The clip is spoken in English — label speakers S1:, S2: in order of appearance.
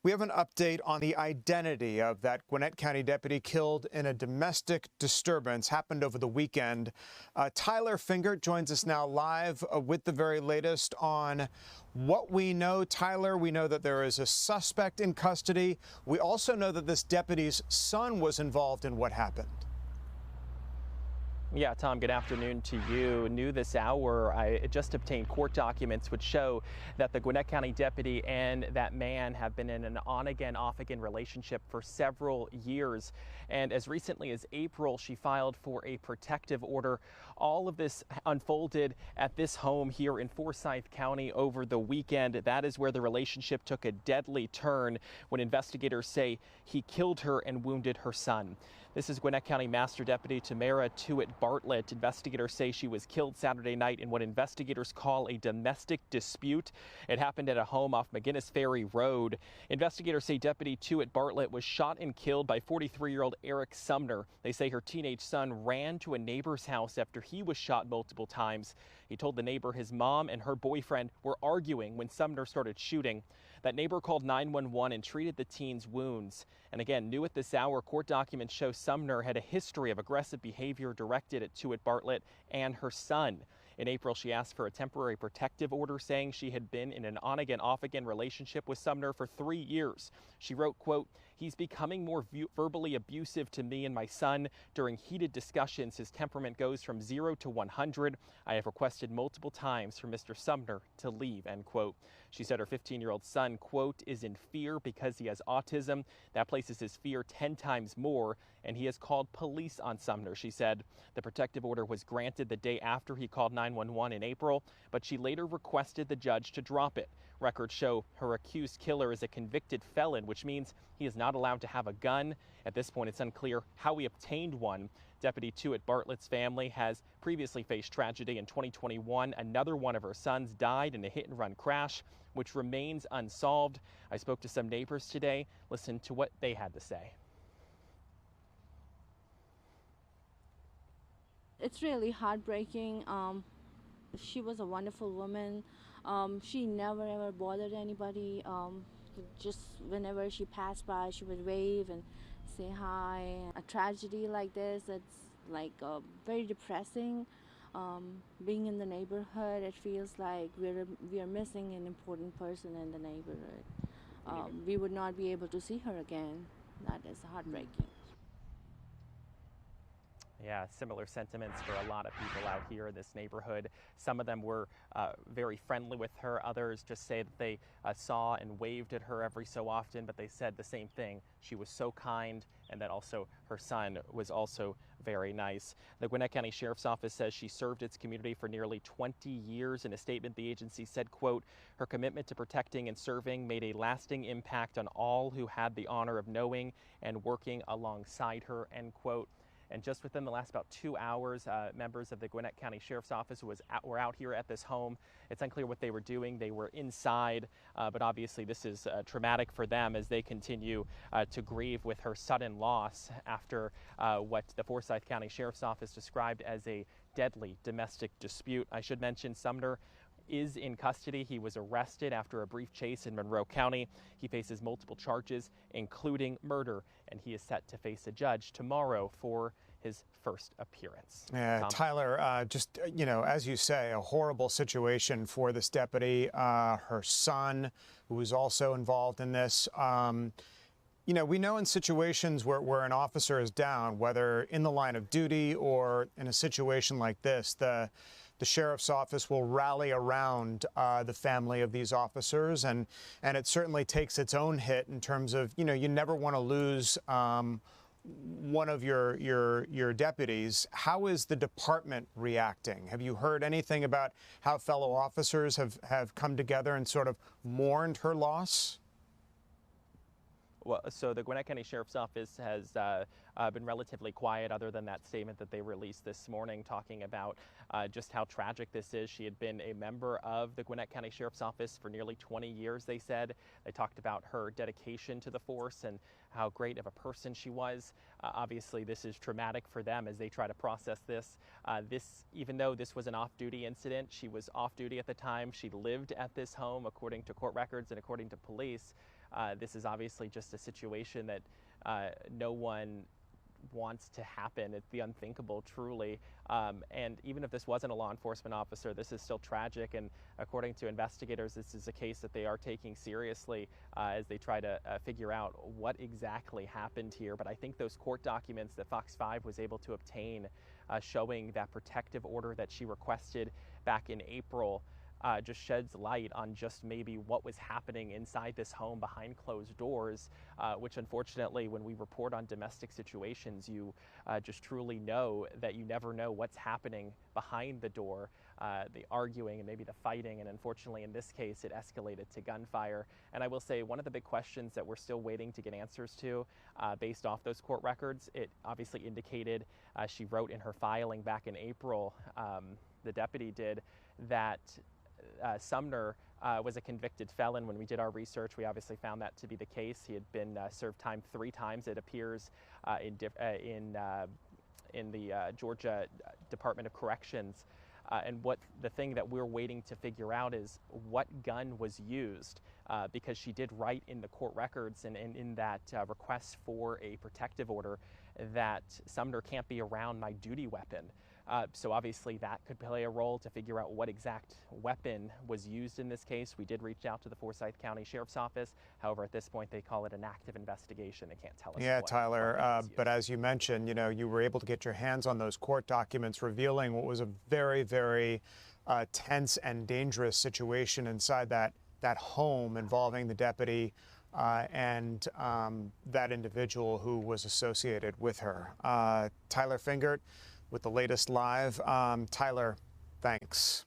S1: We have an update on the identity of that Gwinnett County deputy killed in a domestic disturbance happened over the weekend. Tyler Fingert joins us now live with the very latest on what we know. Tyler, we know that there is a suspect in custody. We also know that this deputy's son was involved in what happened.
S2: Yeah, Tom, good afternoon to you. New this hour, I just obtained court documents which show that the Gwinnett County deputy and that man have been in an on-again, off-again relationship for several years. And as recently as April, she filed for a protective order. All of this unfolded at this home here in Forsyth County over the weekend. That is where the relationship took a deadly turn when investigators say he killed her and wounded her son. This is Gwinnett County Master Deputy Tamara Tuitt-Bartlett. Investigators say she was killed Saturday night in what investigators call a domestic dispute. It happened at a home off McGinnis Ferry Road. Investigators say Deputy Tuitt-Bartlett was shot and killed by 43-year-old Eric Sumner. They say her teenage son ran to a neighbor's house after he was shot multiple times. He told the neighbor his mom and her boyfriend were arguing when Sumner started shooting. That neighbor called 911 and treated the teen's wounds. And again, new at this hour, court documents show Sumner had a history of aggressive behavior directed at Tuitt-Bartlett and her son. In April, she asked for a temporary protective order, saying she had been in an on-again, off-again relationship with Sumner for 3 years. She wrote, quote, "He's becoming more verbally abusive to me and my son. During heated discussions, his temperament goes from 0 to 100. I have requested multiple times for Mr. Sumner to leave," end quote. She said her 15-year-old son, quote, "is in fear because he has autism. That places his fear 10 times more, and he has called police on Sumner," she said. The protective order was granted the day after he called 911 in April, but she later requested the judge to drop it. Records show her accused killer is a convicted felon, which means he is not allowed to have a gun. At this point, it's unclear how he obtained one. Deputy Tuitt-Bartlett's family has previously faced tragedy in 2021. Another one of her sons died in a hit-and-run crash, which remains unsolved. I spoke to some neighbors today. Listen to what they had to say.
S3: It's really heartbreaking. She was a wonderful woman. She never ever bothered anybody. Just whenever she passed by, she would wave and say hi. A tragedy like this, it's like very depressing. Being in the neighborhood, it feels like we are missing an important person in the neighborhood. We would not be able to see her again. That is heartbreaking.
S2: Yeah, similar sentiments for a lot of people out here in this neighborhood. Some of them were very friendly with her. Others just say that they saw and waved at her every so often, but they said the same thing. She was so kind, and that also her son was also very nice. The Gwinnett County Sheriff's Office says she served its community for nearly 20 years. In a statement, the agency said, quote, "Her commitment to protecting and serving made a lasting impact on all who had the honor of knowing and working alongside her," end quote. And just within the last about 2 hours, members of the Gwinnett County Sheriff's Office were out here at this home. It's unclear what they were doing. They were inside, but obviously this is traumatic for them as they continue to grieve with her sudden loss after what the Forsyth County Sheriff's Office described as a deadly domestic dispute. I should mention Sumner is in custody. He was arrested after a brief chase in Monroe County. He faces multiple charges, including murder, and he is set to face a judge tomorrow for his first appearance.
S1: Yeah, Tyler, just, as you say, a horrible situation for this deputy, her son, who was also involved in this. We know in situations where an officer is down, whether in the line of duty or in a situation like this, the sheriff's office will rally around the family of these officers, and it certainly takes its own hit in terms of, you never want to lose one of your deputies. How is the department reacting? Have you heard anything about how fellow officers have come together and sort of mourned her loss?
S2: Well, so the Gwinnett County Sheriff's Office has been relatively quiet other than that statement that they released this morning talking about just how tragic this is. She had been a member of the Gwinnett County Sheriff's Office for nearly 20 years, they said. They talked about her dedication to the force and how great of a person she was. Obviously, this is traumatic for them as they try to process this. Even though this was an off-duty incident, she was off-duty at the time. She lived at this home, according to court records and according to police. This is obviously just a situation that no one wants to happen. It's the unthinkable, truly. And even if this wasn't a law enforcement officer, this is still tragic. And according to investigators, this is a case that they are taking seriously as they try to figure out what exactly happened here. But I think those court documents that Fox 5 was able to obtain showing that protective order that she requested back in April just sheds light on just maybe what was happening inside this home behind closed doors, which unfortunately, when we report on domestic situations, you just truly know that you never know what's happening behind the door, the arguing and maybe the fighting. And unfortunately, in this case, it escalated to gunfire. And I will say one of the big questions that we're still waiting to get answers to based off those court records, it obviously indicated, she wrote in her filing back in April, the deputy did, that Sumner was a convicted felon. When we did our research, we obviously found that to be the case. He had been served time 3 times, it appears, in the Georgia Department of Corrections. And the thing that we're waiting to figure out is what gun was used, because she did write in the court records and in that request for a protective order that Sumner can't be around my duty weapon. So obviously that could play a role to figure out what exact weapon was used in this case. We did reach out to the Forsyth County Sheriff's Office. However, at this point, they call it an active investigation. They can't tell us.
S1: Yeah,
S2: what
S1: Tyler, but as you mentioned, you were able to get your hands on those court documents revealing what was a very, very tense and dangerous situation inside that home involving the deputy and that individual who was associated with her. Tyler Fingert with the latest live. Tyler, thanks.